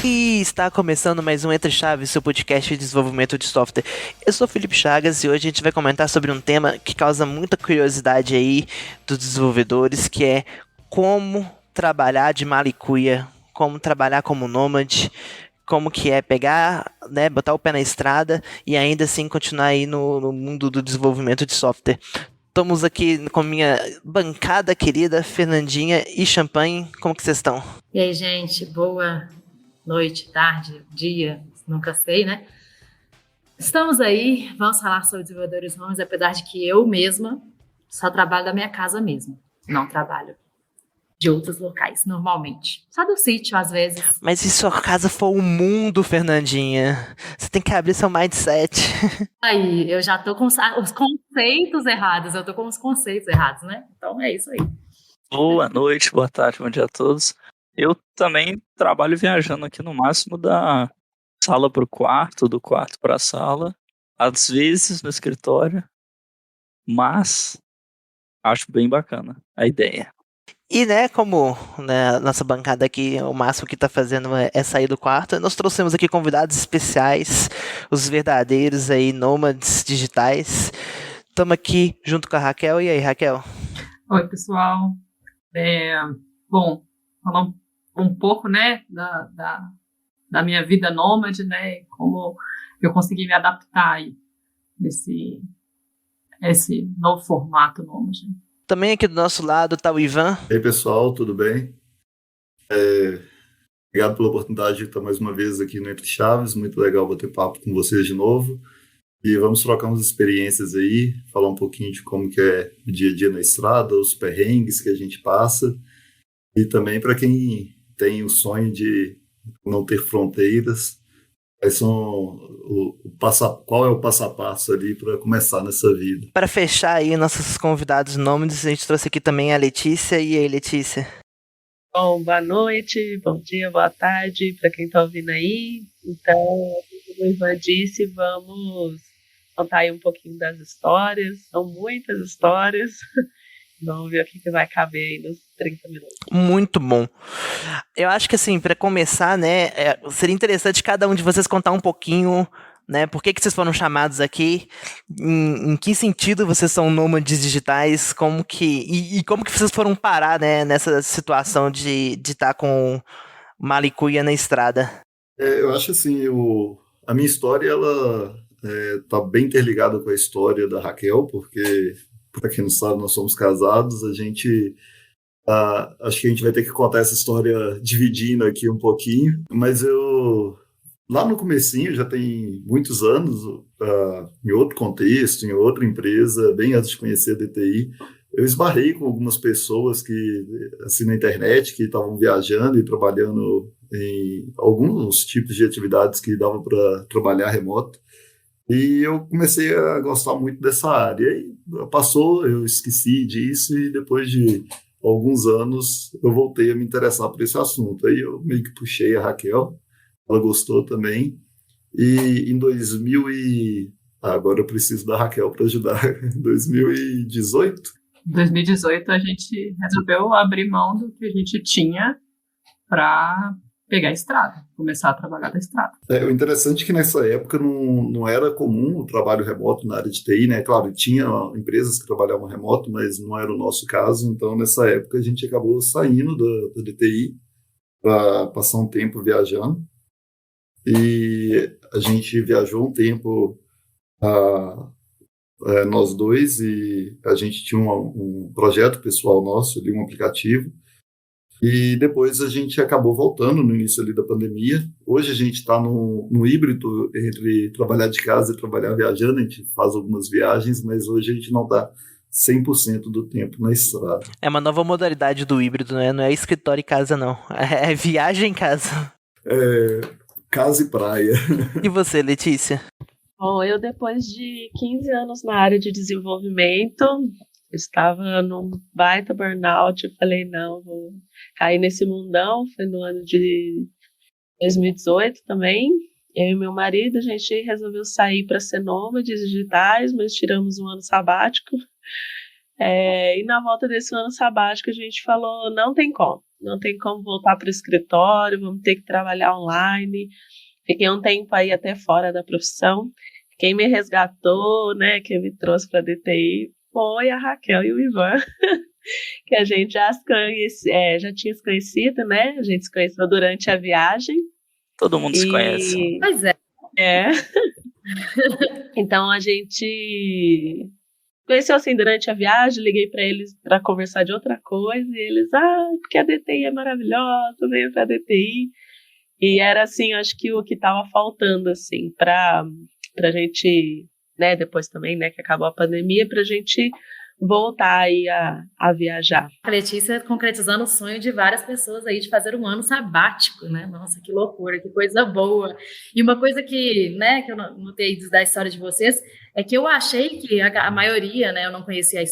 E está começando mais um Entre Chaves, seu podcast de desenvolvimento de software. Eu sou Felipe Chagas e hoje a gente vai comentar sobre um tema que causa muita curiosidade aí dos desenvolvedores, que é como trabalhar de malicuia, como trabalhar como nômade, como que é pegar, né, botar o pé na estrada e ainda assim continuar aí no mundo do desenvolvimento de software. Estamos aqui com minha bancada querida, Fernandinha e Champagne. Como que vocês estão? E aí, gente, boa noite, tarde, dia, nunca sei, né? Estamos aí, vamos falar sobre desenvolvedores nomes, apesar de que eu mesma só trabalho da minha casa mesmo, não trabalho de outros locais, normalmente. Só do sítio, às vezes. Mas se sua casa for o mundo, Fernandinha, você tem que abrir seu mindset. Aí, eu já tô com os conceitos errados, eu tô com os conceitos errados, né? Então é isso aí. Boa noite, boa tarde, bom dia a todos. Eu também trabalho viajando aqui no máximo da sala para o quarto, do quarto para a sala, às vezes no escritório, mas acho bem bacana a ideia. E, né, como né, nossa bancada aqui, o máximo que tá fazendo é sair do quarto, nós trouxemos aqui convidados especiais, os verdadeiros aí, nômades digitais. Estamos aqui junto com a Raquel. E aí, Raquel? Oi, pessoal. Bom, falar um pouco, né, da minha vida nômade, né, e como eu consegui me adaptar aí esse novo formato nômade. Também aqui do nosso lado tá o Ivan. E aí, pessoal, tudo bem? Obrigado pela oportunidade de estar mais uma vez aqui no Entre Chaves. Muito legal bater papo com vocês de novo. E vamos trocar umas experiências aí, falar um pouquinho de como que é o dia a dia na estrada, os perrengues que a gente passa. E também para quem tem o sonho de não ter fronteiras, qual é o passo a passo ali para começar nessa vida. Para fechar aí nossos convidados nômades, a gente trouxe aqui também a Letícia. E aí, Letícia? Bom, boa noite, bom dia, boa tarde para quem está ouvindo aí. Então, como o Ivan disse, vamos contar aí um pouquinho das histórias. São muitas histórias. Vamos ver o que vai caber aí nos 30 minutos. Muito bom. Eu acho que, assim, para começar, né, seria interessante cada um de vocês contar um pouquinho, né, por que vocês foram chamados aqui, em que sentido vocês são nômades digitais, como que vocês foram parar, né, nessa situação de estar com malicuia na estrada. Eu acho assim, a minha história, ela tá bem interligada com a história da Raquel, porque, para quem não sabe, nós somos casados, acho que a gente vai ter que contar essa história dividindo aqui um pouquinho, mas lá no comecinho, já tem muitos anos, em outro contexto, em outra empresa, bem antes de conhecer a DTI, eu esbarrei com algumas pessoas que, assim, na internet, que estavam viajando e trabalhando em alguns tipos de atividades que dava para trabalhar remoto. E eu comecei a gostar muito dessa área. E passou, eu esqueci disso e depois de alguns anos eu voltei a me interessar por esse assunto. Aí eu meio que puxei a Raquel, ela gostou também. E em agora eu preciso da Raquel para ajudar. Em 2018? Em 2018 a gente resolveu abrir mão do que a gente tinha para pegar a estrada, começar a trabalhar da estrada. O interessante é que nessa época não era comum o trabalho remoto na área de TI, né? Claro, tinha empresas que trabalhavam remoto, mas não era o nosso caso. Então, nessa época, a gente acabou saindo da DTI para passar um tempo viajando. E a gente viajou um tempo, nós dois, e a gente tinha um projeto pessoal nosso, ali, um aplicativo. E depois a gente acabou voltando no início ali da pandemia. Hoje a gente está no híbrido entre trabalhar de casa e trabalhar viajando. A gente faz algumas viagens, mas hoje a gente não está 100% do tempo na estrada. É uma nova modalidade do híbrido, né? Não é escritório e casa, não. É viagem em casa. Casa e praia. E você, Letícia? Bom, eu depois de 15 anos na área de desenvolvimento, estava num baita burnout, eu falei, não, vou cair nesse mundão. Foi no ano de 2018 também, Eu e meu marido, a gente resolveu sair para ser nômades digitais, mas tiramos um ano sabático. E na volta desse ano sabático a gente falou, não tem como voltar para o escritório, vamos ter que trabalhar online. Fiquei um tempo aí até fora da profissão. Quem me resgatou, né, quem me trouxe para a DTI foi a Raquel e o Ivan, que a gente já tinha se conhecido, né? A gente se conheceu durante a viagem. Todo mundo se conhece. Pois é. Então a gente conheceu assim durante a viagem, liguei para eles para conversar de outra coisa, e eles, porque a DTI é maravilhosa, venho para a DTI. E era assim, acho que o que estava faltando assim para a gente, né, depois também, né, que acabou a pandemia, para a gente voltar aí a viajar. A Letícia concretizando o sonho de várias pessoas aí de fazer um ano sabático, né? Nossa, que loucura, que coisa boa. E uma coisa que, né, que eu notei da história de vocês é que eu achei que a maioria, né, eu não conhecia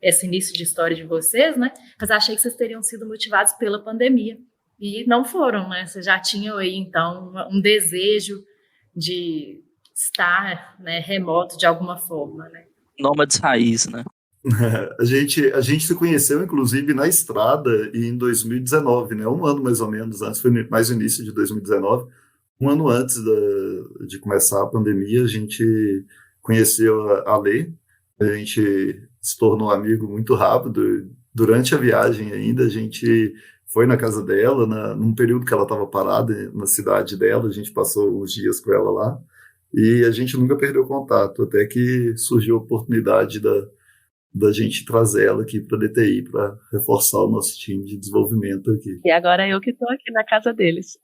esse início de história de vocês, né? Mas achei que vocês teriam sido motivados pela pandemia. E não foram, né? Vocês já tinham aí, então, um desejo de estar, né, remoto de alguma forma, né? Nômades raiz, né? A gente se conheceu, inclusive, na estrada em 2019, né? Um ano mais ou menos antes, foi mais o início de 2019. Um ano antes de começar a pandemia, a gente conheceu a Lê. A gente se tornou amigo muito rápido. Durante a viagem ainda, a gente foi na casa dela, num período que ela estava parada na cidade dela. A gente passou uns dias com ela lá. E a gente nunca perdeu contato, até que surgiu a oportunidade da gente trazer ela aqui para a DTI, para reforçar o nosso time de desenvolvimento aqui. E agora eu que estou aqui na casa deles.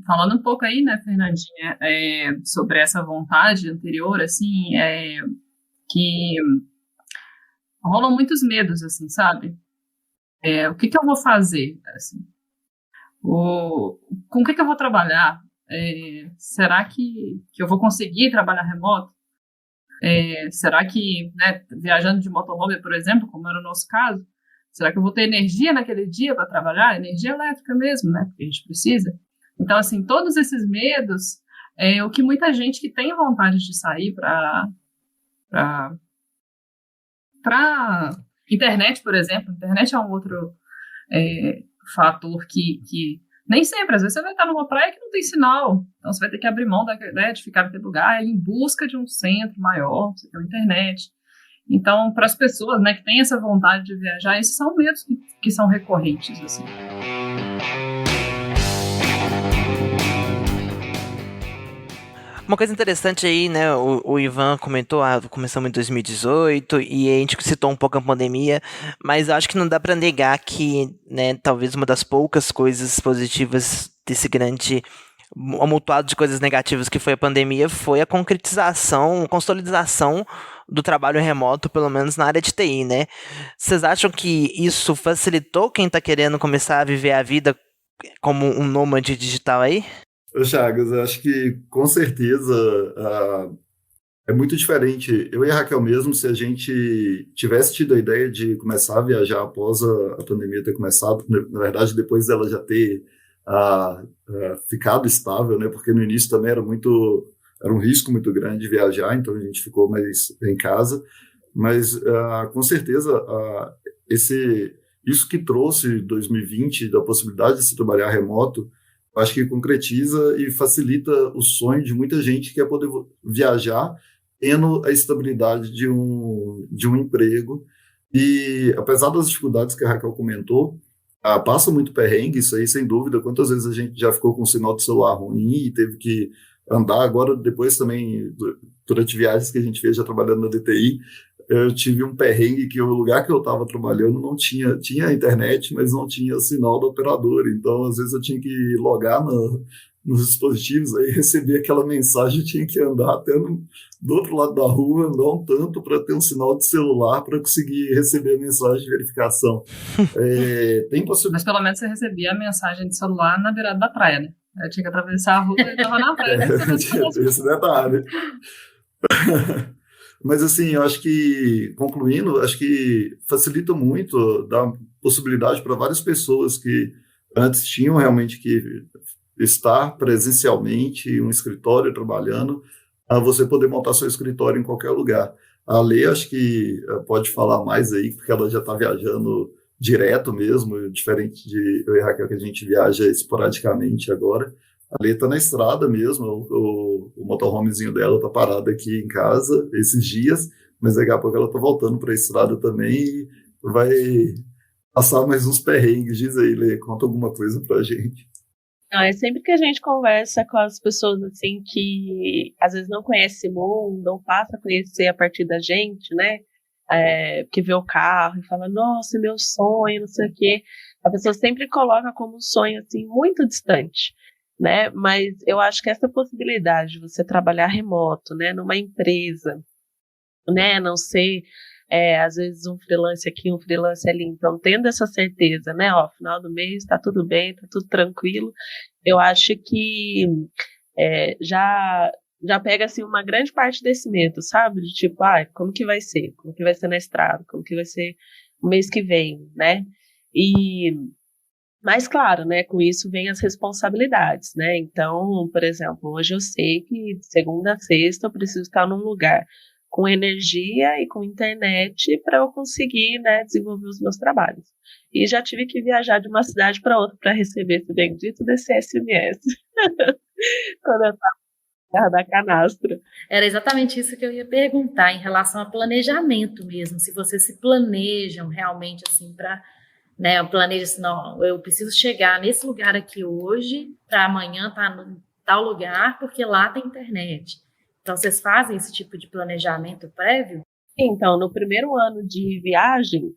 Falando um pouco aí, né, Fernandinha, sobre essa vontade anterior, assim, que rolam muitos medos, assim, sabe? O que eu vou fazer, assim? Com o que eu vou trabalhar? Será que eu vou conseguir trabalhar remoto? Será que, né, viajando de motorhome, por exemplo, como era o nosso caso, será que eu vou ter energia naquele dia para trabalhar? Energia elétrica mesmo, né? Porque a gente precisa. Então, assim, todos esses medos, o que muita gente que tem vontade de sair para internet, por exemplo. Internet é um outro fator que nem sempre, às vezes você vai estar numa praia que não tem sinal, então você vai ter que abrir mão de ficar naquele lugar em busca de um centro maior, você tem uma internet. Então, para as pessoas, né, que têm essa vontade de viajar, esses são medos que são recorrentes, assim. Uma coisa interessante aí, né, o Ivan comentou, começamos em 2018 e a gente citou um pouco a pandemia, mas eu acho que não dá para negar que, né, talvez uma das poucas coisas positivas desse grande amontoado de coisas negativas que foi a pandemia foi a concretização, consolidação do trabalho remoto, pelo menos na área de TI, né? Vocês acham que isso facilitou quem está querendo começar a viver a vida como um nômade digital aí? Chagas, eu acho que com certeza é muito diferente. Eu e a Raquel mesmo, se a gente tivesse tido a ideia de começar a viajar após a pandemia ter começado, na verdade, depois dela já ter ficado estável, né? Porque no início também era um risco muito grande de viajar, então a gente ficou mais em casa. Mas com certeza isso que trouxe 2020 da possibilidade de se trabalhar remoto, acho que concretiza e facilita o sonho de muita gente que é poder viajar tendo a estabilidade de um emprego. E apesar das dificuldades que a Raquel comentou, passa muito perrengue, isso aí sem dúvida. Quantas vezes a gente já ficou com o sinal de celular ruim e teve que andar. Agora, depois também, durante viagens que a gente fez já trabalhando na DTI, eu tive um perrengue que o lugar que eu estava trabalhando não tinha internet, mas não tinha sinal da operadora. Então, às vezes eu tinha que logar nos dispositivos, aí receber aquela mensagem, eu tinha que andar até do outro lado da rua, andar um tanto para ter um sinal de celular para conseguir receber a mensagem de verificação. Mas pelo menos você recebia a mensagem de celular na beirada da praia, né? Eu tinha que atravessar a rua e estava na praia. Esse detalhe. Mas, assim, eu acho que, concluindo, acho que facilita muito, dá possibilidade para várias pessoas que antes tinham realmente que estar presencialmente em um escritório trabalhando, a você poder montar seu escritório em qualquer lugar. A Lê, acho que pode falar mais aí, porque ela já está viajando direto mesmo, diferente de eu e a Raquel, que a gente viaja esporadicamente agora. A Lê está na estrada mesmo, o motorhomezinho dela está parado aqui em casa esses dias, mas daqui a pouco ela está voltando para a estrada também e vai passar mais uns perrengues. Diz aí, Lê, conta alguma coisa pra gente. Não, é sempre que a gente conversa com as pessoas assim que às vezes não conhecem o mundo, ou passa a conhecer a partir da gente, né? Que vê o carro e fala, nossa, meu sonho, não sei o quê. A pessoa sempre coloca como um sonho assim muito distante, né? Mas eu acho que essa possibilidade de você trabalhar remoto, né, numa empresa, né, não ser às vezes um freelance aqui, um freelance ali, então tendo essa certeza, né, ó, final do mês tá tudo bem, tá tudo tranquilo, eu acho que já pega assim uma grande parte desse medo, sabe, de tipo, como que vai ser? Como que vai ser na estrada? Como que vai ser o mês que vem, né? Mas claro, né, com isso vem as responsabilidades, né? Então, por exemplo, hoje eu sei que de segunda a sexta eu preciso estar num lugar com energia e com internet para eu conseguir, né, desenvolver os meus trabalhos. E já tive que viajar de uma cidade para outra para receber esse bendito desse SMS. Quando eu estava na Terra da Canastra. Era exatamente isso que eu ia perguntar em relação a planejamento mesmo, se vocês se planejam realmente assim para, né, eu planejo assim, não, eu preciso chegar nesse lugar aqui hoje para amanhã estar no tal lugar porque lá tem internet. Então, vocês fazem esse tipo de planejamento prévio? Então, no primeiro ano de viagem,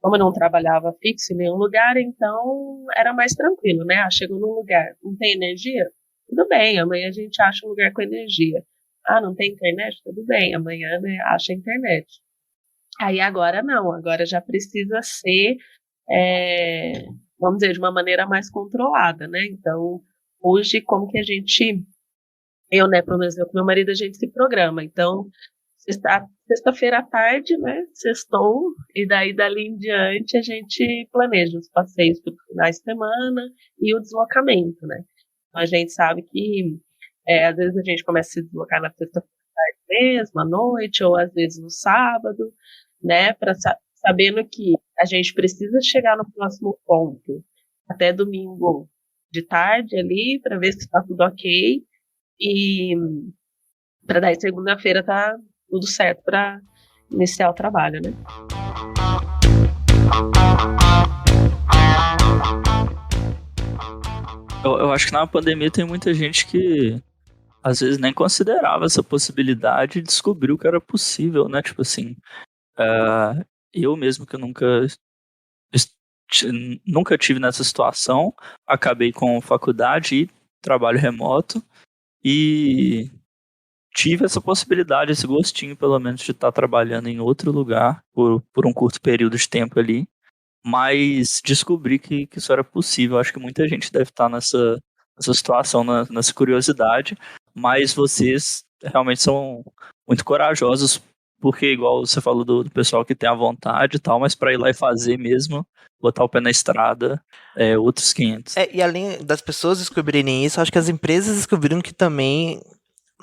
como eu não trabalhava fixo em nenhum lugar, então era mais tranquilo, né? Chegou num lugar, não tem energia? Tudo bem, amanhã a gente acha um lugar com energia. Não tem internet? Tudo bem, amanhã, né, acha a internet. Aí agora não, agora já precisa ser, vamos dizer, de uma maneira mais controlada, né? Então, hoje, como que a gente... Eu, né, pelo menos eu com meu marido, a gente se programa. Então, sexta-feira à tarde, né, sextou, e daí dali em diante a gente planeja os passeios para os finais de semana e o deslocamento, né. Então, a gente sabe que, às vezes a gente começa a se deslocar na sexta-feira à tarde mesmo, à noite, ou às vezes no sábado, né, sabendo que a gente precisa chegar no próximo ponto até domingo de tarde ali, para ver se está tudo ok, e para daí segunda-feira tá tudo certo para iniciar o trabalho, né? Eu acho que na pandemia tem muita gente que às vezes nem considerava essa possibilidade e descobriu que era possível, né? Tipo assim, eu mesmo que nunca tive nessa situação, acabei com faculdade e trabalho remoto e tive essa possibilidade, esse gostinho pelo menos de estar trabalhando em outro lugar por um curto período de tempo ali, mas descobri que isso era possível. Acho que muita gente deve estar nessa situação, nessa curiosidade, mas vocês realmente são muito corajosos, porque igual você falou do pessoal que tem a vontade e tal, mas para ir lá e fazer mesmo, botar o pé na estrada, outros 500. E além das pessoas descobrirem isso, acho que as empresas descobriram que também,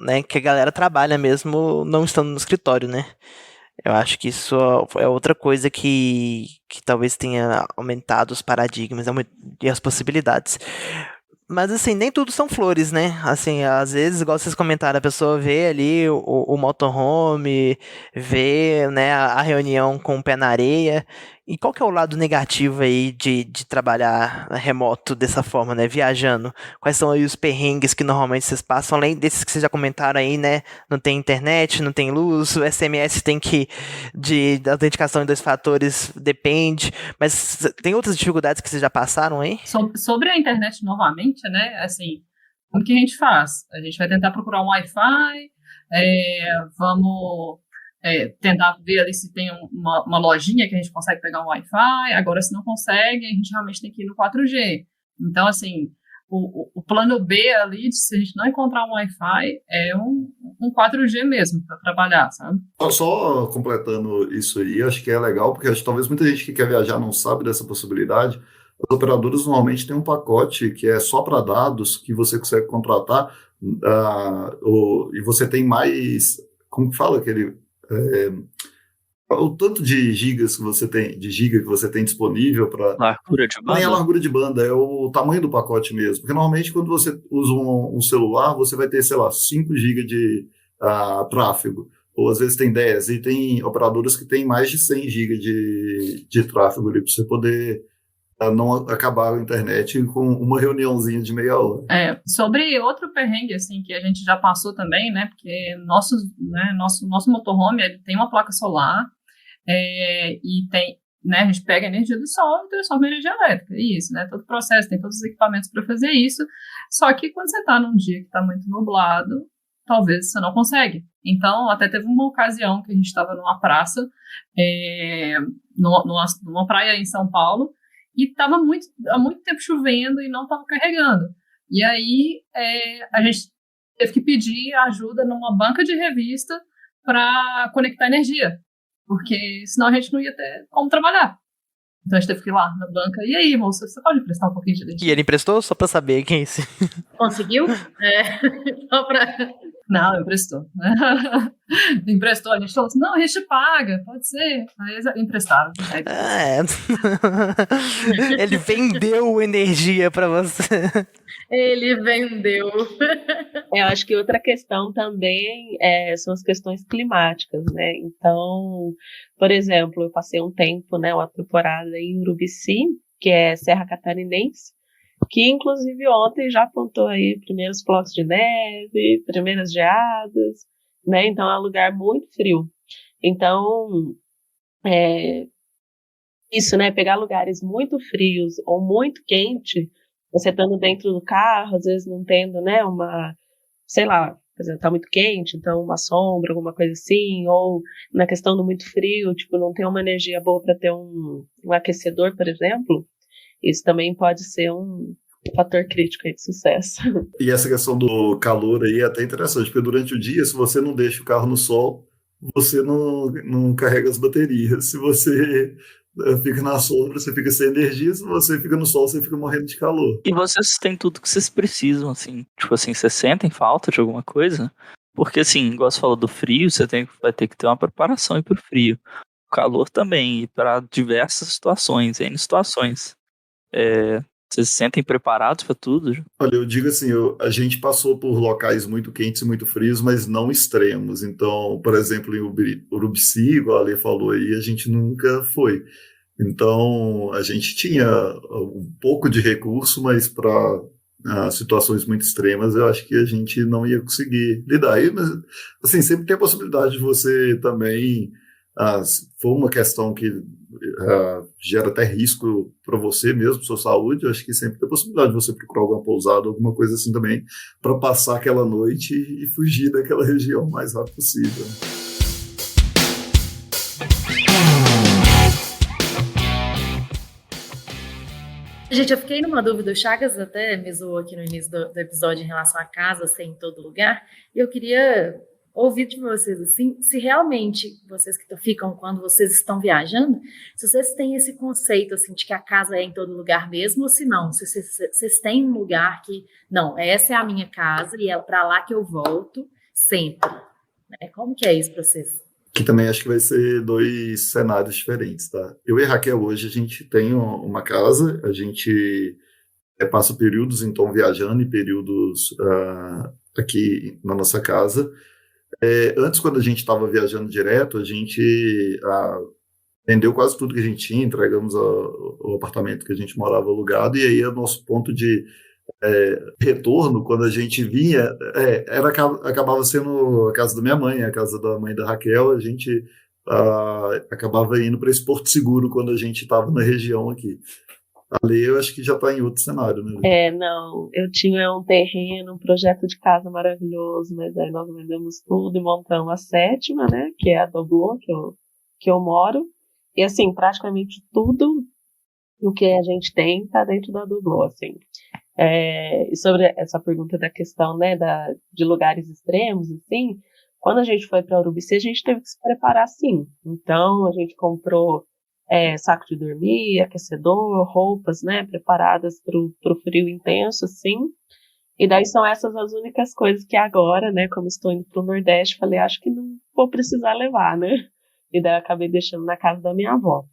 né, que a galera trabalha mesmo não estando no escritório, né? Eu acho que isso é outra coisa que talvez tenha aumentado os paradigmas e as possibilidades. Mas, assim, nem tudo são flores, né? Assim, às vezes, igual vocês comentaram, a pessoa vê ali o motorhome, vê, né, a reunião com o pé na areia. E qual que é o lado negativo aí de trabalhar remoto dessa forma, né? Viajando. Quais são aí os perrengues que normalmente vocês passam, além desses que vocês já comentaram aí, né? Não tem internet, não tem luz, o SMS tem que... da autenticação em 2 fatores depende. Mas tem outras dificuldades que vocês já passaram aí? Sobre a internet novamente, né? Assim, como que a gente faz? A gente vai tentar procurar um Wi-Fi, vamos tentar ver ali se tem uma lojinha que a gente consegue pegar um Wi-Fi. Agora, se não consegue, a gente realmente tem que ir no 4G. Então, assim, o plano B ali, se a gente não encontrar um Wi-Fi, é um 4G mesmo para trabalhar, sabe? Só completando isso aí, acho que é legal, porque talvez muita gente que quer viajar não sabe dessa possibilidade. as operadoras normalmente têm um pacote que é só para dados, que você consegue contratar, e você tem mais, como que fala aquele, o tanto de gigas que você tem, de giga que você tem disponível para. Largura de Nem a banda? largura de banda, é o tamanho do pacote mesmo. Porque normalmente quando você usa um celular, você vai ter, sei lá, 5 GB de tráfego. Ou às vezes tem 10. E tem operadoras que têm mais de 100 GB de tráfego ali para você poder não acabar a internet com uma reuniãozinha de meia hora. Sobre outro perrengue, assim, que a gente já passou também, né, porque nosso motorhome, ele tem uma placa solar, e tem, né, a gente pega a energia do sol e transforma em energia elétrica, isso, né, todo o processo, tem todos os equipamentos para fazer isso, só que quando você está num dia que está muito nublado, talvez você não consegue. Então, até teve uma ocasião que a gente estava numa praça, numa praia em São Paulo, e estava há muito tempo chovendo e não estava carregando. E aí a gente teve que pedir ajuda numa banca de revista para conectar energia, porque senão a gente não ia ter como trabalhar. Então a gente teve que ir lá na banca. E aí, moça, você pode emprestar um pouquinho de energia? E ele emprestou só pra saber quem é esse. Conseguiu? Só pra... Não, emprestou. Emprestou, a gente falou assim, não, a gente paga, pode ser. Aí eles emprestaram. Ele vendeu energia pra você. Ele vendeu. Eu acho que outra questão também são as questões climáticas, né? Então, por exemplo, eu passei um tempo, né, uma temporada em Urubici, que é Serra Catarinense, que inclusive ontem já apontou aí primeiros flocos de neve, primeiras geadas, né? Então é um lugar muito frio. Então, isso, né? Pegar lugares muito frios ou muito quente, você estando dentro do carro, às vezes não tendo, né, sei lá, por exemplo, tá muito quente, então uma sombra, alguma coisa assim, ou na questão do muito frio, tipo, não ter uma energia boa para ter um aquecedor, por exemplo, isso também pode ser um fator crítico aí de sucesso. E essa questão do calor aí é até interessante, porque durante o dia, se você não deixa o carro no sol, você não carrega as baterias. Se você fica na sombra, você fica sem energia. Se você fica no sol, você fica morrendo de calor. E vocês têm tudo que vocês precisam, assim. Tipo assim, vocês sentem falta de alguma coisa? Porque assim, igual você falou do frio, vai ter que ter uma preparação aí pro frio. O calor também, e para diversas situações, N situações. Vocês se sentem preparados para tudo? Olha, eu digo assim, a gente passou por locais muito quentes e muito frios, mas não extremos. Então, por exemplo, em Urubici, igual a Alê falou aí, a gente nunca foi. Então, a gente tinha um pouco de recurso, mas para situações muito extremas, eu acho que a gente não ia conseguir lidar. Mas, assim, sempre tem a possibilidade de você também, se for uma questão que gera até risco para você mesmo, para sua saúde, eu acho que sempre tem a possibilidade de você procurar alguma pousada, alguma coisa assim também, para passar aquela noite e fugir daquela região o mais rápido possível. Gente, eu fiquei numa dúvida, o Chagas até me zoou aqui no início do episódio em relação à casa ser em todo lugar, e eu queria ouvir de vocês, assim, se realmente vocês que ficam quando vocês estão viajando, se vocês têm esse conceito, assim, de que a casa é em todo lugar mesmo, ou se não, se vocês têm um lugar que, não, essa é a minha casa e é para lá que eu volto sempre. Como que é isso para vocês? Que também acho que vai ser 2 cenários diferentes, tá? Eu e a Raquel hoje, a gente tem uma casa, a gente passa períodos, então, viajando e períodos aqui na nossa casa. Antes, quando a gente estava viajando direto, a gente vendeu quase tudo que a gente tinha, entregamos o apartamento que a gente morava alugado, e aí o nosso ponto de retorno, quando a gente vinha, acabava sendo a casa da minha mãe, a casa da mãe da Raquel. A gente acabava indo para esse porto seguro quando a gente estava na região aqui. Ali eu acho que já está em outro cenário, né? Não, eu tinha um terreno, um projeto de casa maravilhoso, mas aí nós vendemos tudo e montamos a 7ª, né, que é a Doblô, que eu moro, e assim, praticamente tudo o que a gente tem está dentro da Doblô, assim. E sobre essa pergunta da questão, né, de lugares extremos, assim, quando a gente foi para Urubici, a gente teve que se preparar, sim. Então, a gente comprou saco de dormir, aquecedor, roupas, né, preparadas para o frio intenso, assim. E daí são essas as únicas coisas que agora, né, como estou indo para o Nordeste, falei, acho que não vou precisar levar, né? E daí eu acabei deixando na casa da minha avó.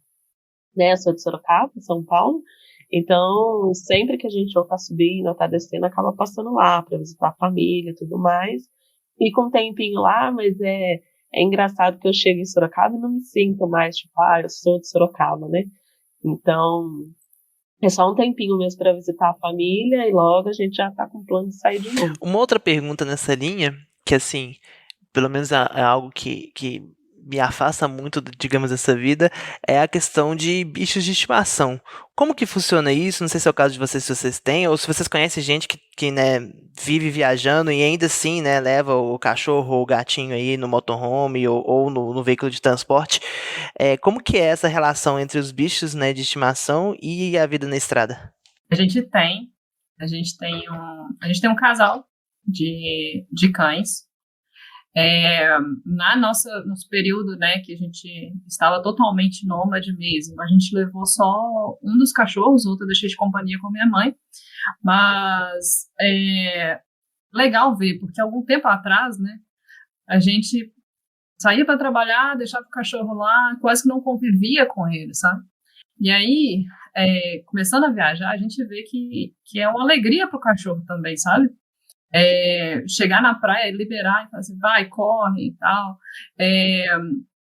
Né, eu sou de Sorocaba, São Paulo, então sempre que a gente ou tá subindo ou tá descendo, acaba passando lá para visitar a família e tudo mais. Fica um tempinho lá, mas é engraçado que eu chego em Sorocaba e não me sinto mais, tipo, eu sou de Sorocaba, né? Então, é só um tempinho mesmo para visitar a família e logo a gente já tá com plano de sair de novo. Uma outra pergunta nessa linha, que assim, pelo menos é algo que me afasta muito, digamos, dessa vida, é a questão de bichos de estimação. Como que funciona isso? Não sei se é o caso de vocês, se vocês têm, ou se vocês conhecem gente que né, vive viajando e ainda assim, né, leva o cachorro ou o gatinho aí no motorhome ou no veículo de transporte. Como que é essa relação entre os bichos, né, de estimação e a vida na estrada? A gente tem um casal de cães. Nosso período, né, que a gente estava totalmente nômade mesmo, a gente levou só um dos cachorros, outro eu deixei de companhia com minha mãe, mas legal ver, porque algum tempo atrás, né, a gente saía para trabalhar, deixava o cachorro lá, quase que não convivia com ele, sabe? E aí, começando a viajar, a gente vê que é uma alegria pro cachorro também, sabe? Chegar na praia e liberar e falar assim, vai, corre e tal.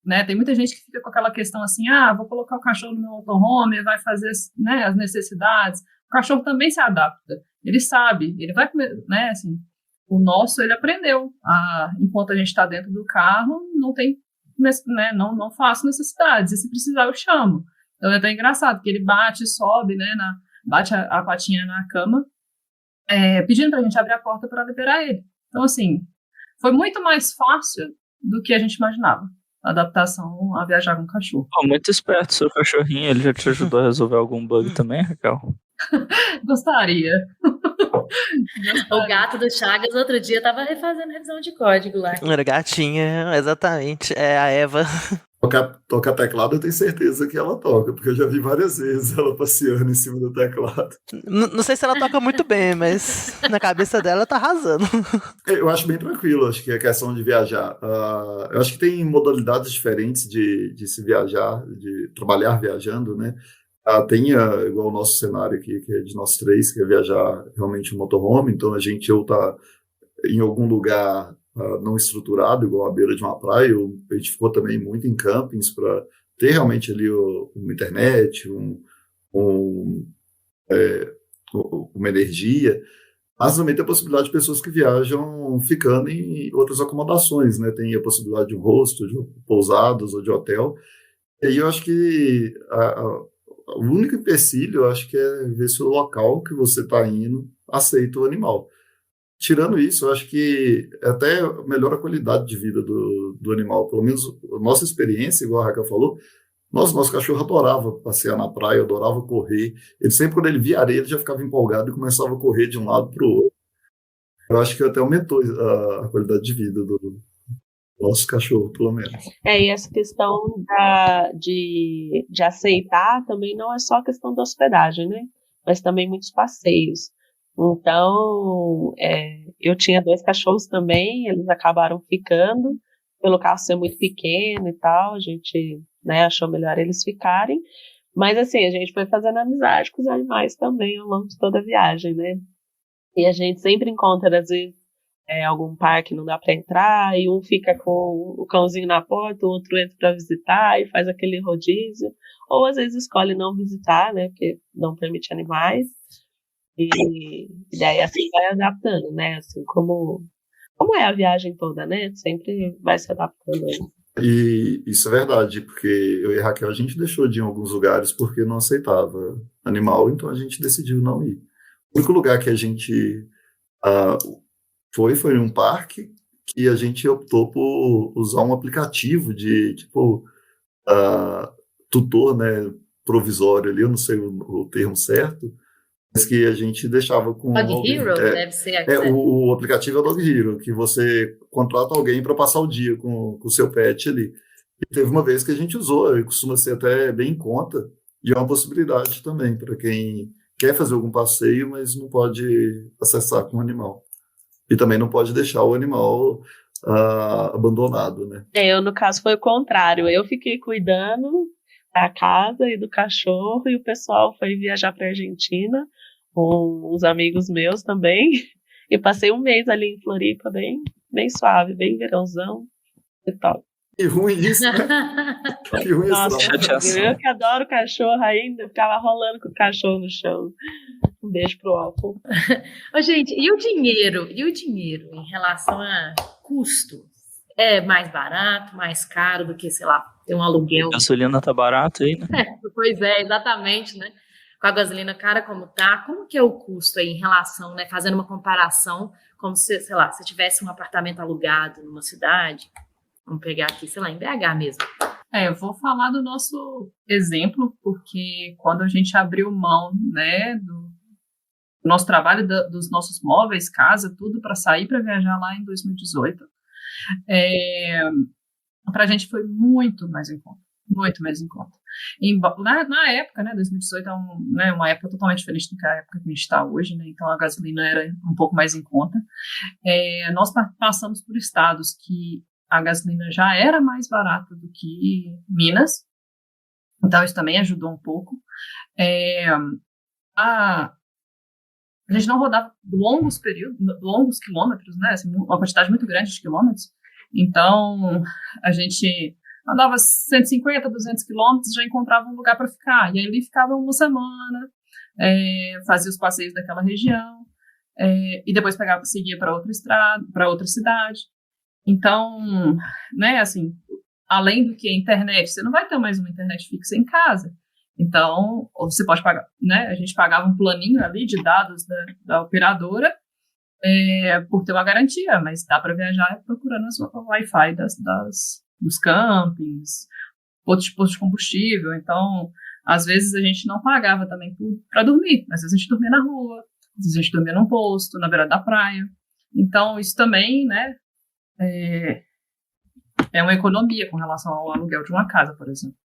Né, tem muita gente que fica com aquela questão assim, vou colocar o cachorro no meu motorhome, vai fazer, né, as necessidades. O cachorro também se adapta, ele sabe, ele vai comer, né, assim, o nosso, ele aprendeu, enquanto a gente está dentro do carro, não tem, né, não faço necessidades, e se precisar eu chamo. Então é até engraçado, porque ele bate, sobe, né, bate a patinha na cama, pedindo pra gente abrir a porta para liberar ele. Então, assim, foi muito mais fácil do que a gente imaginava, a adaptação a viajar com o cachorro. Muito esperto seu cachorrinho, ele já te ajudou a resolver algum bug também, Raquel? Gostaria. O gato do Chagas, outro dia, tava refazendo revisão de código lá. Era gatinha, exatamente, é a Eva. Tocar teclado, eu tenho certeza que ela toca, porque eu já vi várias vezes ela passeando em cima do teclado. Não sei se ela toca muito bem, mas na cabeça dela tá arrasando. Eu acho bem tranquilo, acho que a questão de viajar. Eu acho que tem modalidades diferentes de se viajar, de trabalhar viajando, né? Tem igual o nosso cenário aqui, que é de nós três, que é viajar realmente um motorhome, então a gente ou tá em algum lugar não estruturado, igual a beira de uma praia, a gente ficou também muito em campings para ter realmente ali uma internet, uma energia, mas também tem a possibilidade de pessoas que viajam ficando em outras acomodações, né? Tem a possibilidade de um hostel, de pousadas ou de hotel, e aí eu acho que o único empecilho, eu acho que é ver se o local que você está indo aceita o animal. Tirando isso, eu acho que até melhora a qualidade de vida do animal. Pelo menos a nossa experiência, igual a Raquel falou, nosso cachorro adorava passear na praia, adorava correr. Ele sempre, quando ele via areia, ele já ficava empolgado e começava a correr de um lado para o outro. Eu acho que até aumentou a qualidade de vida do nosso cachorro, pelo menos. E essa questão de aceitar também não é só a questão da hospedagem, né? Mas também muitos passeios. Então, eu tinha 2 cachorros também, eles acabaram ficando, pelo carro ser muito pequeno e tal, a gente, né, achou melhor eles ficarem, mas assim, a gente foi fazendo amizade com os animais também ao longo de toda a viagem, né, e a gente sempre encontra, às vezes, algum parque não dá para entrar, e um fica com o cãozinho na porta, o outro entra para visitar e faz aquele rodízio, ou às vezes escolhe não visitar, né, porque não permite animais. E daí assim vai adaptando, né? Assim como é a viagem toda, né? Sempre vai se adaptando. E isso é verdade, porque eu e a Raquel, a gente deixou de ir em alguns lugares porque não aceitava animal, então a gente decidiu não ir. O único lugar que a gente foi em um parque que a gente optou por usar um aplicativo de, tipo, tutor, né, provisório ali, eu não sei o termo certo, mas que a gente deixava com Dog alguém. Hero, deve ser. O aplicativo é o Dog Hero, que você contrata alguém para passar o dia com o seu pet ali. E teve uma vez que a gente usou, e costuma ser até bem em conta, e é uma possibilidade também para quem quer fazer algum passeio, mas não pode acessar com o animal. E também não pode deixar o animal abandonado, né? Eu, no caso, foi o contrário. Eu fiquei cuidando da casa e do cachorro, e o pessoal foi viajar para a Argentina com uns amigos meus também. E passei um mês ali em Floripa, bem suave, bem verãozão e tal. Que ruim isso, né? Que ruim Nossa, esse chateação. eu que adoro cachorro ainda, ficava rolando com o cachorro no chão. Um beijo pro álcool. Ô, gente, e o dinheiro? E o dinheiro em relação a custo? É mais barato, mais caro do que, sei lá, ter um aluguel? A gasolina tá barata aí, né? Pois é, exatamente, né? Com a gasolina cara como tá, como que é o custo aí em relação, né? Fazendo uma comparação, como se, sei lá, se tivesse um apartamento alugado numa cidade, vamos pegar aqui, sei lá, em BH mesmo. Eu vou falar do nosso exemplo, porque quando a gente abriu mão, né, do nosso trabalho, dos nossos móveis, casa, tudo, para sair para viajar lá em 2018, para a gente foi muito mais em conta. Muito mais em conta. Na época, né, 2018 é uma época totalmente diferente do que a época que a gente está hoje, né, então a gasolina era um pouco mais em conta. Nós passamos por estados que a gasolina já era mais barata do que Minas, então isso também ajudou um pouco. A gente não rodava longos quilômetros, né, assim, uma quantidade muito grande de quilômetros, então a gente andava 150, 200 quilômetros, já encontrava um lugar para ficar, e aí ali ficava uma semana, fazia os passeios daquela região, e depois seguia para outra estrada, para outra cidade. Então, né, assim, além do que a internet, você não vai ter mais uma internet fixa em casa. Então, você pode pagar, né, a gente pagava um planinho ali de dados da operadora, por ter uma garantia, mas dá para viajar procurando a Wi-Fi dos campings, postos de combustível. Então, às vezes a gente não pagava também para dormir, às vezes a gente dormia na rua, às vezes a gente dormia num posto, na beira da praia. Então, isso também, né, é uma economia com relação ao aluguel de uma casa, por exemplo.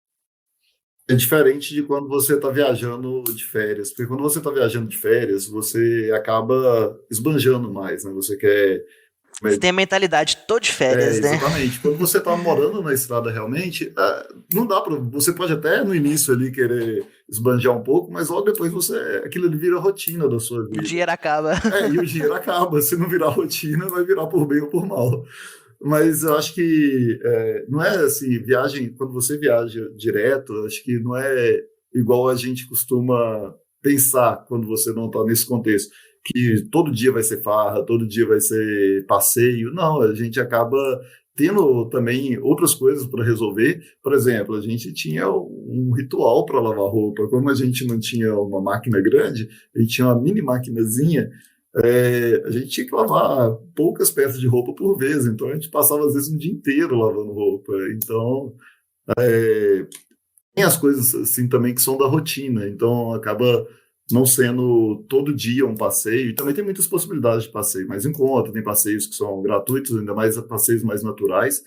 É diferente de quando você está viajando de férias, porque quando você está viajando de férias, você acaba esbanjando mais, né? Você quer... Você tem a mentalidade toda de férias, né? Exatamente. Quando você está morando na estrada realmente, não dá para... Você pode até no início ali querer esbanjar um pouco, mas logo depois aquilo ali vira rotina da sua vida. O dinheiro acaba. E o dinheiro acaba. Se não virar rotina, vai virar por bem ou por mal. Mas eu acho que não é assim, quando você viaja direto, acho que não é igual a gente costuma pensar quando você não está nesse contexto, que todo dia vai ser farra, todo dia vai ser passeio. Não, a gente acaba tendo também outras coisas para resolver. Por exemplo, a gente tinha um ritual para lavar roupa. Como a gente não tinha uma máquina grande, a gente tinha uma mini maquinazinha. A gente tinha que lavar poucas peças de roupa por vez, então a gente passava às vezes um dia inteiro lavando roupa. Então tem as coisas assim também que são da rotina, então acaba não sendo todo dia um passeio. E também tem muitas possibilidades de passeio mais em conta, tem passeios que são gratuitos, ainda mais passeios mais naturais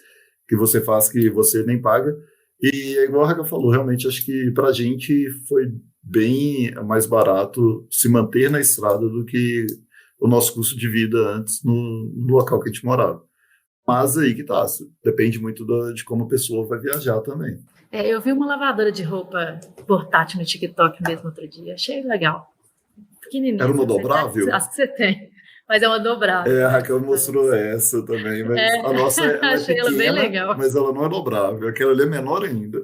que você faz que você nem paga. E é igual a Raquel falou, realmente acho que pra gente foi bem mais barato se manter na estrada do que o nosso custo de vida antes no local que a gente morava. Mas aí que tá, depende muito de como a pessoa vai viajar também. Eu vi uma lavadora de roupa portátil no TikTok mesmo outro dia, achei legal. Pequenininha. Era uma dobrável? Acho que você tem, mas é uma dobrável. A Raquel mostrou essa também, mas a nossa ela achei é ela bem pequena, legal. mas ela não é dobrável, aquela ali é menor ainda.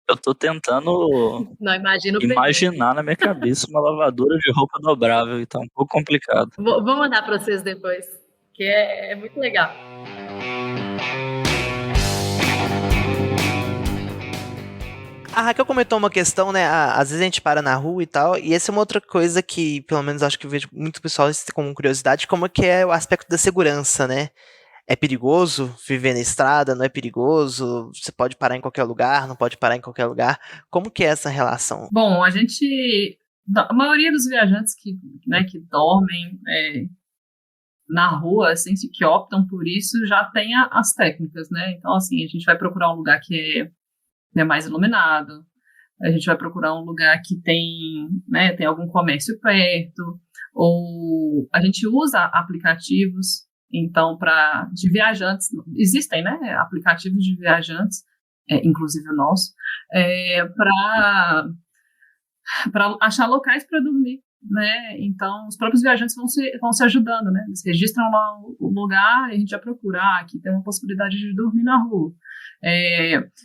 Eu tô tentando Não, imagino imaginar na minha cabeça uma lavadora de roupa dobrável e tá um pouco complicado. Vou mandar para vocês depois, que é muito legal. A Raquel comentou uma questão, né? Às vezes a gente para na rua e tal, e essa é uma outra coisa que, pelo menos, acho que eu vejo muito pessoal com curiosidade, como que é o aspecto da segurança, né? É perigoso viver na estrada? Não é perigoso? Você pode parar em qualquer lugar? Não pode parar em qualquer lugar? Como que é essa relação? Bom, a maioria dos viajantes que dormem na rua, assim, que optam por isso, já tem as técnicas, né? Então, assim, a gente vai procurar um lugar que é mais iluminado, a gente vai procurar um lugar que tem, né, tem algum comércio perto, ou a gente usa aplicativos, então, de viajantes, existem, né, aplicativos de viajantes, inclusive o nosso, para achar locais para dormir, né? Então, os próprios viajantes vão se ajudando, né? Eles registram lá o lugar e a gente já procura, aqui tem uma possibilidade de dormir na rua.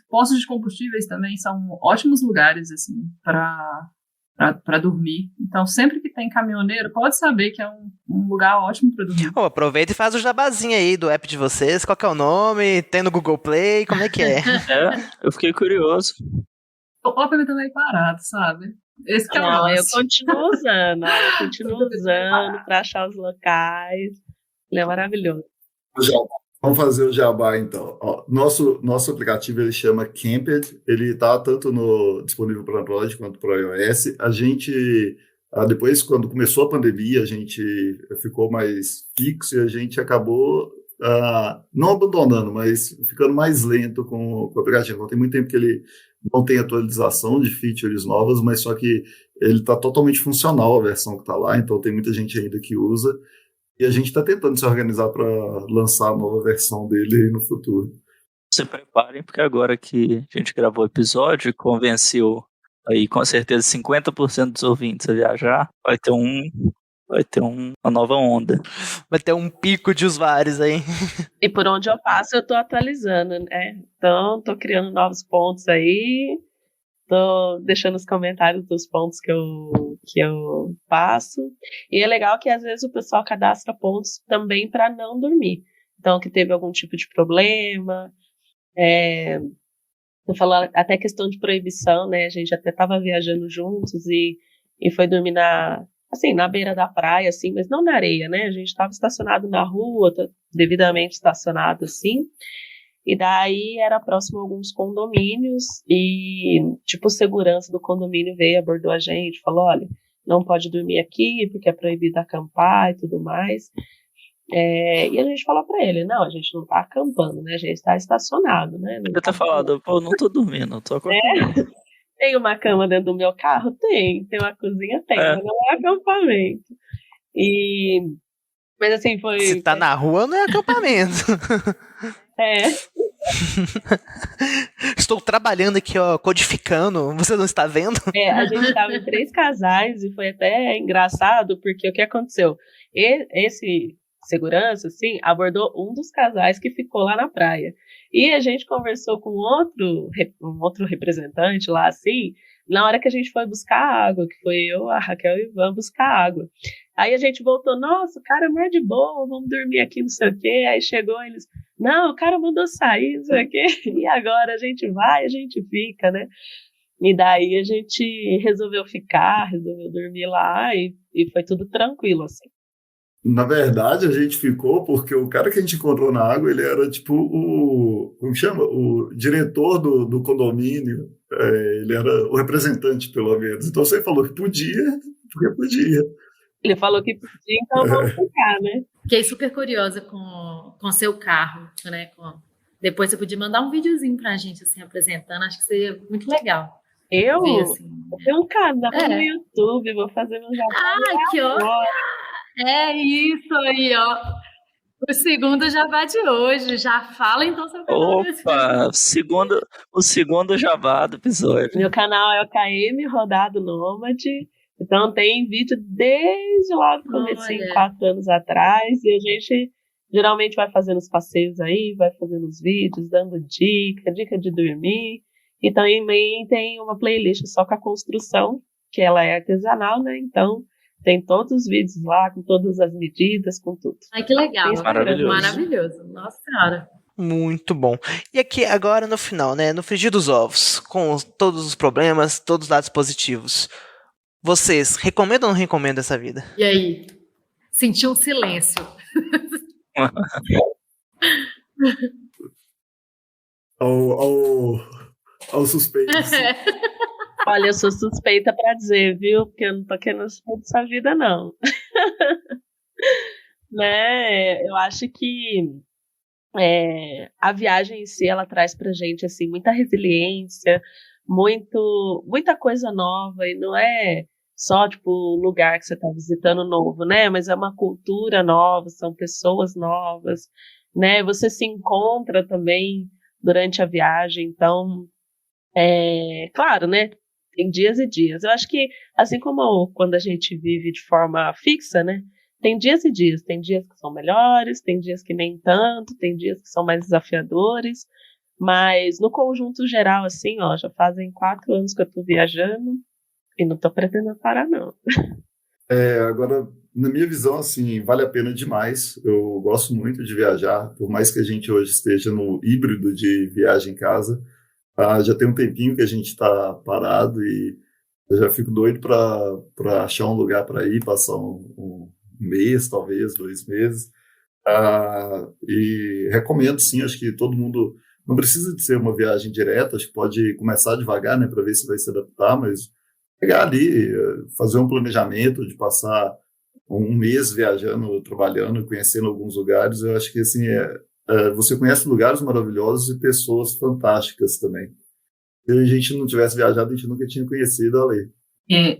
Postos de combustíveis também são ótimos lugares, assim, para dormir. Então, sempre que tem caminhoneiro, pode saber que é um lugar ótimo para dormir. Aproveita e faz o jabazinho aí do app de vocês. Qual que é o nome? Tem no Google Play? Como é que é? Eu fiquei curioso. O app também é parado, sabe? Esse que é o Não, eu lance. continuo usando para achar os locais. Ele é maravilhoso. Vamos fazer o jabá, então. Ó, nosso aplicativo ele chama Camped. Ele está tanto disponível para Android quanto para iOS. A gente, depois, quando começou a pandemia, a gente ficou mais fixo e a gente acabou não abandonando, mas ficando mais lento com o aplicativo. Então, tem muito tempo que ele não tem atualização de features novas, mas só que ele está totalmente funcional, a versão que está lá. Então, tem muita gente ainda que usa. E a gente está tentando se organizar para lançar a nova versão dele no futuro. Se preparem, porque agora que a gente gravou o episódio, convenceu aí com certeza 50% dos ouvintes a viajar, vai ter uma nova onda. Vai ter um pico de usuários aí. E por onde eu passo, eu tô atualizando, né? Então, tô criando novos pontos aí, tô deixando os comentários dos pontos que eu passo. E é legal que às vezes o pessoal cadastra pontos também para não dormir. Então, que teve algum tipo de problema. Eu falo até questão de proibição, né? A gente até estava viajando juntos e foi dormir na beira da praia, assim, mas não na areia, né? A gente estava estacionado na rua, devidamente estacionado, assim. E daí era próximo a alguns condomínios e, tipo, o segurança do condomínio veio, abordou a gente, falou, olha, não pode dormir aqui porque é proibido acampar e tudo mais. E a gente falou pra ele, não, a gente não tá acampando, né? A gente tá estacionado, né? Eu ter falado, pô, não tô dormindo, tô acordando. Tem uma cama dentro do meu carro? Tem uma cozinha? Tem, mas não é acampamento. Mas assim, foi... Se tá na rua, não é acampamento. Estou trabalhando aqui, ó, codificando, você não está vendo? A gente tava em 3 casais e foi até engraçado, porque o que aconteceu? Esse segurança, assim, abordou um dos casais que ficou lá na praia. E a gente conversou com um outro representante lá, assim, na hora que a gente foi buscar água, que foi eu, a Raquel e o Ivan buscar água. Aí a gente voltou, nossa, o cara é mais de boa, vamos dormir aqui, não sei o quê. Aí chegou eles, não, o cara mandou sair, não sei o quê. E agora a gente vai, a gente fica, né? E daí a gente resolveu dormir lá e foi tudo tranquilo, assim. Na verdade, a gente ficou porque o cara que a gente encontrou na água, ele era tipo como chama? O diretor do condomínio, ele era o representante, pelo menos. Então você falou que podia, porque podia. Ele falou que podia, então vamos ficar, né? Fiquei super curiosa com seu carro, né? Depois você podia mandar um videozinho pra gente, assim, apresentando. Acho que seria muito legal. Eu? Ver, assim. Eu tenho um canal no YouTube, vou fazer meu jabá. Que ó! É isso aí, ó. O segundo jabá de hoje. Já fala então seu canal. Opa, o segundo jabá do episódio. Meu canal é o KM Rodado Nômade. Então tem vídeo desde lá do comecinho, 4 anos atrás. E a gente geralmente vai fazendo os passeios aí, vai fazendo os vídeos, dando dica de dormir. E também tem uma playlist só com a construção, que ela é artesanal, né? Então tem todos os vídeos lá, com todas as medidas, com tudo. Ai, que legal. Maravilhoso. Nossa Senhora. Muito bom. E aqui, agora no final, né? No frigir dos ovos, com todos os problemas, todos os lados positivos. Vocês recomendam ou não recomendam essa vida? E aí? Senti um silêncio. Ao suspeito. Olha, eu sou suspeita pra dizer, viu? Porque eu não tô querendo saber dessa vida, não. né? Eu acho que a viagem em si, ela traz pra gente, assim, muita resiliência, muita coisa nova, e não é só, tipo, o lugar que você tá visitando novo, né? Mas é uma cultura nova, são pessoas novas, né? Você se encontra também durante a viagem, então, claro, né? Tem dias e dias. Eu acho que, assim como quando a gente vive de forma fixa, né? Tem dias e dias. Tem dias que são melhores, tem dias que nem tanto, tem dias que são mais desafiadores. Mas, no conjunto geral, assim, ó, já fazem 4 anos que eu tô viajando e não tô pretendendo parar, não. Agora, na minha visão, assim, vale a pena demais. Eu gosto muito de viajar, por mais que a gente hoje esteja no híbrido de viagem em casa. Já tem um tempinho que a gente está parado e eu já fico doido para achar um lugar para ir, passar um mês, talvez, 2 meses. E recomendo, sim, acho que todo mundo. Não precisa de ser uma viagem direta, acho que pode começar devagar, né, para ver se vai se adaptar, mas pegar ali, fazer um planejamento de passar um mês viajando, trabalhando, conhecendo alguns lugares. Eu acho que assim, você conhece lugares maravilhosos e pessoas fantásticas também. Se a gente não tivesse viajado, a gente nunca tinha conhecido a lei.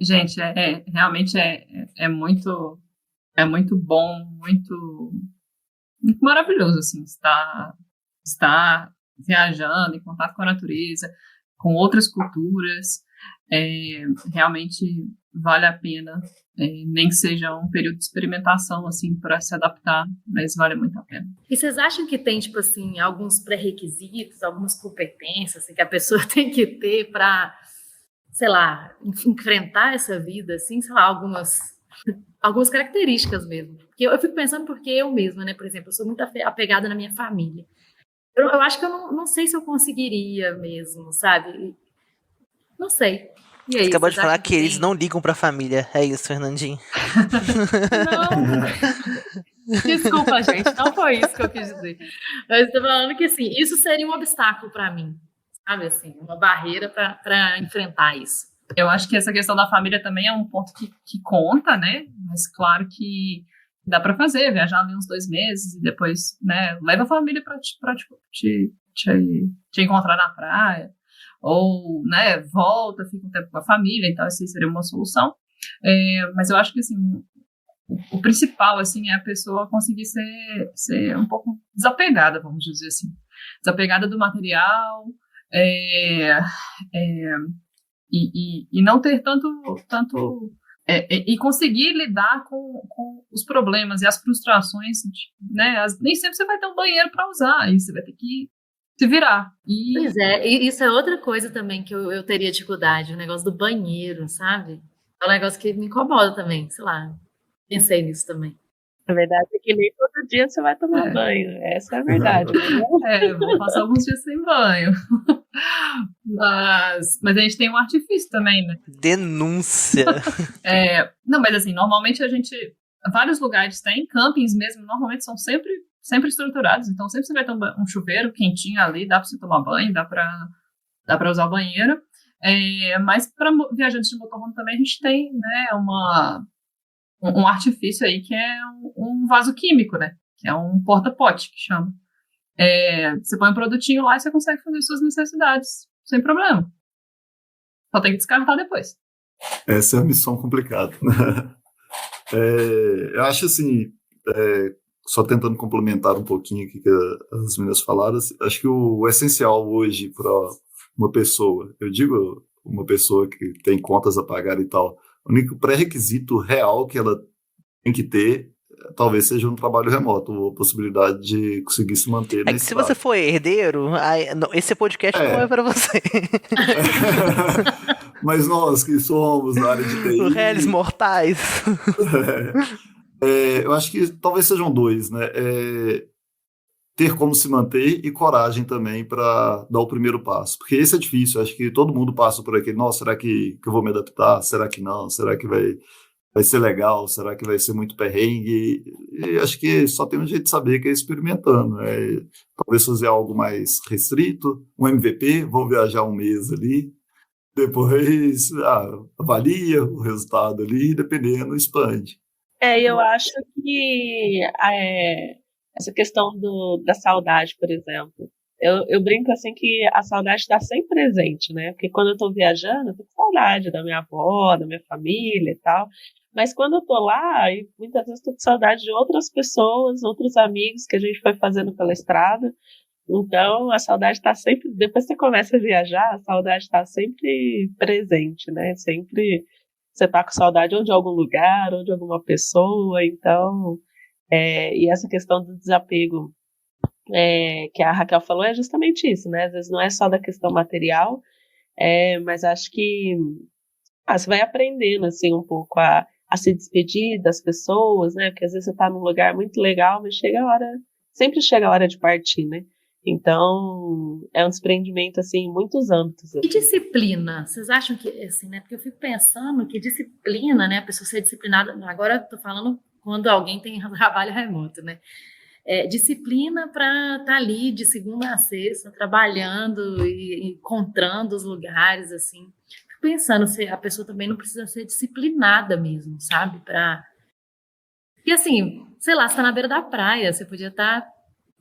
Gente, realmente é muito bom, muito maravilhoso, assim, estar viajando, em contato com a natureza, com outras culturas, realmente vale a pena, nem que seja um período de experimentação, assim, para se adaptar, mas vale muito a pena. E vocês acham que tem, tipo assim, alguns pré-requisitos, algumas competências assim, que a pessoa tem que ter para, sei lá, enfrentar essa vida, assim, sei lá, algumas características mesmo? Porque eu fico pensando porque eu mesma, né, por exemplo, eu sou muito apegada na minha família. Eu acho que eu não sei se eu conseguiria mesmo, sabe? Não sei. E aí, Você acabou de vocês falar acham que eles tem? não ligam pra família. É isso, Fernandinho. Não, desculpa, gente, não foi isso que eu quis dizer. Mas estou falando que, assim, isso seria um obstáculo para mim, sabe, assim, uma barreira para enfrentar isso. Eu acho que essa questão da família também é um ponto que conta, né? Mas claro que dá para fazer, viajar ali uns 2 meses e depois, né, leva a família para te encontrar na praia, ou, né, volta, fica um tempo com a família, então essa seria uma solução. Mas eu acho que, assim, o principal, assim, é a pessoa conseguir ser um pouco desapegada, vamos dizer assim. Desapegada do material, e não ter tanto e conseguir lidar com os problemas e as frustrações, né? Nem sempre você vai ter um banheiro para usar, e você vai ter que se virar. Pois é, e isso é outra coisa também que eu teria dificuldade, o negócio do banheiro, sabe? É um negócio que me incomoda também, sei lá. Pensei nisso também. A verdade é que nem todo dia você vai tomar banho. Essa é a verdade. Vou passar alguns dias sem banho. Mas a gente tem um artifício também, né? Denúncia. Não, mas assim, normalmente vários lugares têm, campings mesmo, normalmente são sempre estruturados, então sempre você vai ter um chuveiro quentinho ali, dá para você tomar banho, dá para usar o banheiro. Mas para viajantes de motorhome também a gente tem, né, um artifício aí que é um vaso químico, né? Que é um porta-pote, que chama. Você põe um produtinho lá e você consegue fazer suas necessidades sem problema. Só tem que descartar depois. Essa é a missão complicada. Eu acho assim, só tentando complementar um pouquinho o que as meninas falaram, acho que o essencial hoje para uma pessoa, eu digo uma pessoa que tem contas a pagar e tal, o único pré-requisito real que ela tem que ter talvez seja um trabalho remoto, ou a possibilidade de conseguir se manter É que nesse se você for herdeiro, esse podcast não é pra você. Mas nós que somos da área de TI... Os réis mortais. Eu acho que talvez sejam 2, né? Ter como se manter e coragem também para dar o primeiro passo. Porque esse é difícil, acho que todo mundo passa por aquele, nossa, será que eu vou me adaptar? Será que não? Será que vai ser legal? Será que vai ser muito perrengue? E acho que só tem um jeito de saber, que é experimentando. Talvez fazer algo mais restrito, um MVP, vou viajar um mês ali, depois avalia o resultado ali, dependendo, expande. Eu acho que essa questão da saudade, por exemplo, eu brinco assim que a saudade está sempre presente, né? Porque quando eu estou viajando, eu tô com saudade da minha avó, da minha família e tal. Mas quando eu tô lá, e muitas vezes estou com saudade de outras pessoas, outros amigos que a gente foi fazendo pela estrada. Então, a saudade está sempre. Depois que você começa a viajar, a saudade está sempre presente, né? Sempre você está com saudade ou de algum lugar, ou de alguma pessoa. Então, e essa questão do desapego que a Raquel falou é justamente isso, né? Às vezes não é só da questão material, mas acho que você vai aprendendo assim um pouco a se despedir das pessoas, né? Porque às vezes você está num lugar muito legal, mas sempre chega a hora de partir, né? Então, é um desprendimento, assim, em muitos âmbitos. E disciplina? Vocês acham que, assim, né? Porque eu fico pensando que disciplina, né? A pessoa ser disciplinada. Agora eu tô falando quando alguém tem trabalho remoto, né? Disciplina para estar ali de segunda a sexta, trabalhando e encontrando os lugares, assim. Fico pensando se a pessoa também não precisa ser disciplinada mesmo, sabe? Porque, assim, sei lá, você tá na beira da praia, você podia estar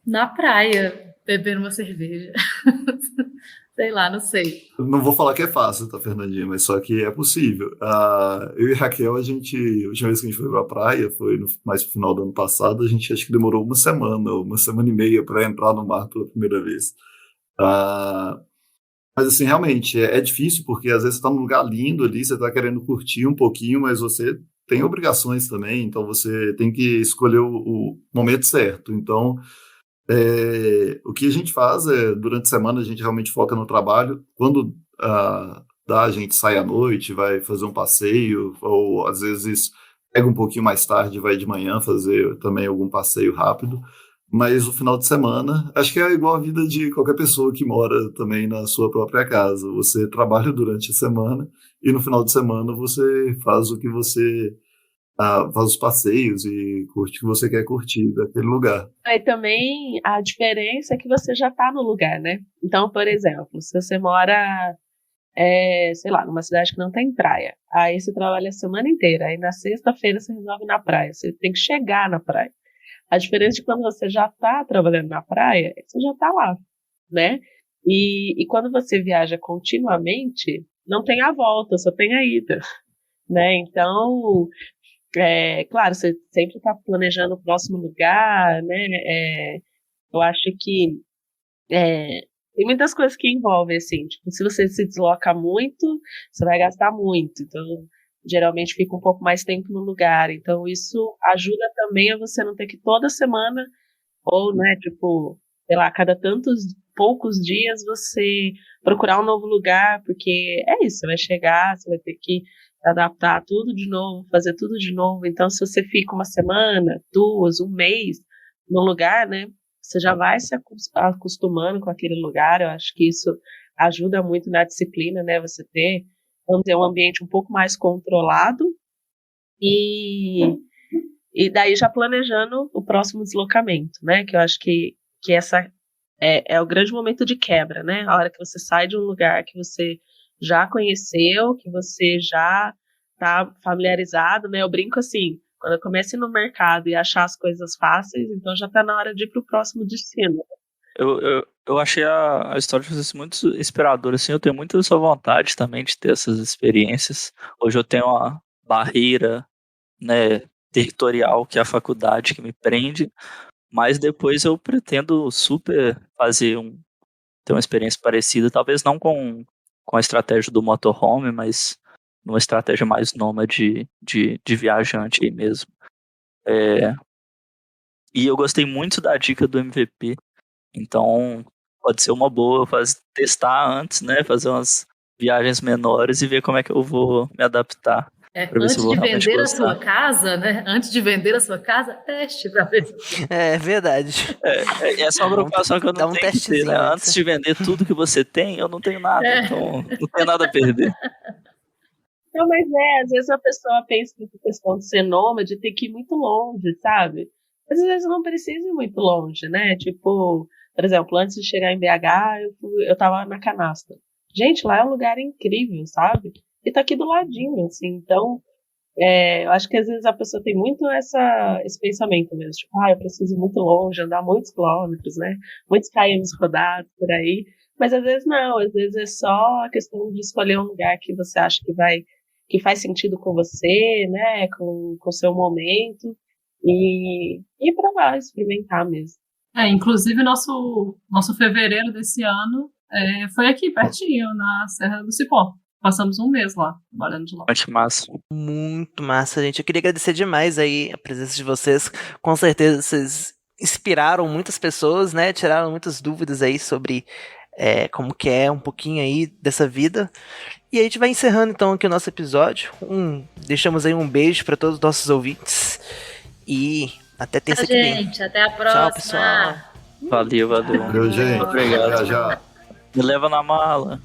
na praia bebendo uma cerveja. Sei lá, não sei. Não vou falar que é fácil, tá, Fernandinha, mas só que é possível. Eu e Raquel, a última vez que a gente foi pra praia, foi mais pro final do ano passado, a gente acho que demorou uma semana e meia para entrar no mar pela primeira vez. Ah, mas assim, realmente, é difícil, porque às vezes você tá num lugar lindo ali, você tá querendo curtir um pouquinho, mas você tem obrigações também, então você tem que escolher o momento certo. Então, o que a gente faz durante a semana, a gente realmente foca no trabalho. Quando dá, a gente sai à noite, vai fazer um passeio, ou às vezes pega um pouquinho mais tarde, vai de manhã fazer também algum passeio rápido. Mas o final de semana, acho que é igual a vida de qualquer pessoa que mora também na sua própria casa. Você trabalha durante a semana e no final de semana você faz o que você faz os passeios e curte o que você quer curtir daquele lugar. Aí também a diferença é que você já está no lugar, né? Então, por exemplo, se você mora, sei lá, numa cidade que não tem praia, aí você trabalha a semana inteira, aí na sexta-feira você resolve ir na praia, você tem que chegar na praia. A diferença de quando você já está trabalhando na praia, é que você já está lá, né? E quando você viaja continuamente, não tem a volta, só tem a ida, né? Então, claro, você sempre está planejando o próximo lugar, né? Eu acho que tem muitas coisas que envolvem, assim, tipo, se você se desloca muito, você vai gastar muito, então geralmente fica um pouco mais tempo no lugar, então isso ajuda também a você não ter que toda semana, ou, né, tipo, sei lá, a cada tantos poucos dias você procurar um novo lugar, porque é isso, você vai chegar, você vai ter que adaptar tudo de novo, fazer tudo de novo. Então, se você fica uma semana, duas, um mês no lugar, né, você já vai se acostumando com aquele lugar. Eu acho que isso ajuda muito na disciplina, né, você ter, vamos dizer, um ambiente um pouco mais controlado e daí já planejando o próximo deslocamento, né, que eu acho que essa é o grande momento de quebra, né, a hora que você sai de um lugar que você já conheceu, que você já está familiarizado, né? Eu brinco assim, quando eu começo a ir no mercado e achar as coisas fáceis, então já está na hora de ir para o próximo destino. Eu achei a história de vocês muito inspiradora, assim, eu tenho muita essa vontade também de ter essas experiências. Hoje eu tenho uma barreira, né, territorial, que é a faculdade, que me prende, mas depois eu pretendo super ter uma experiência parecida, talvez não com a estratégia do motorhome, mas numa estratégia mais nômade de viajante aí mesmo. E eu gostei muito da dica do MVP, então pode ser uma boa testar antes, né? Fazer umas viagens menores e ver como é que eu vou me adaptar. Pra ver se eu Antes vou de realmente vender a gostar. sua casa, né? Antes de vender a sua casa, teste para ver. É verdade. Essa é uma preocupação que eu Dá não um tenho que ter, né? testezinho Antes de vender tudo que você tem, eu não tenho nada, então não tenho nada a perder. Não, mas às vezes a pessoa pensa que a questão de ser nômade tem que ir muito longe, sabe? Mas às vezes não precisa ir muito longe, né? Tipo, por exemplo, antes de chegar em BH, eu tava na Canastra. Gente, lá é um lugar incrível, sabe? E tá aqui do ladinho, assim, então Eu acho que às vezes a pessoa tem muito esse pensamento mesmo, tipo, eu preciso ir muito longe, andar muitos quilômetros, né? Muitos kms rodados por aí. Mas às vezes não, às vezes é só a questão de escolher um lugar que você acha que faz sentido com você, né? Com o seu momento. E ir pra lá, experimentar mesmo. Inclusive nosso fevereiro desse ano foi aqui, pertinho, na Serra do Cipó. Passamos um mês lá, trabalhando de lá. Muito massa. Muito massa, gente. Eu queria agradecer demais aí a presença de vocês. Com certeza vocês inspiraram muitas pessoas, né? Tiraram muitas dúvidas aí sobre como que é um pouquinho aí dessa vida. E a gente vai encerrando então aqui o nosso episódio. Deixamos aí um beijo para todos os nossos ouvintes. E até terça que vem. Gente, até a próxima. Tchau, pessoal. Valeu. Valeu, gente. Obrigado. Já. Me leva na mala.